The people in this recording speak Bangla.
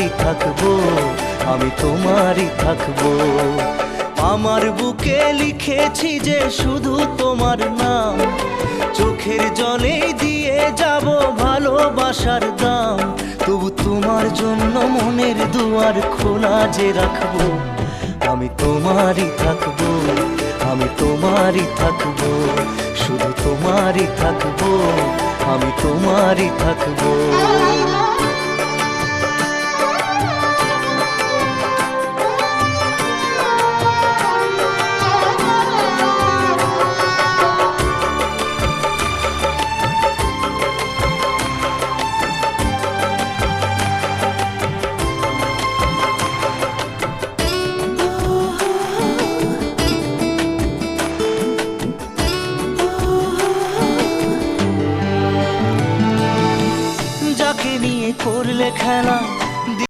তোমারই থাকবো, আমি তোমারই থাকবো। আমার বুকে লিখেছি যে শুধু তোমার নাম, চোখের জলে দিয়ে যাব ভালোবাসার দাম। তবু তোমার জন্য মনের দুয়ার খোলা যে রাখবো, আমি তোমারই থাকবো, আমি তোমারই থাকবো, শুধু তোমারই থাকবো, আমি তোমারই থাকবো। যাকে নিয়ে করলে খেলা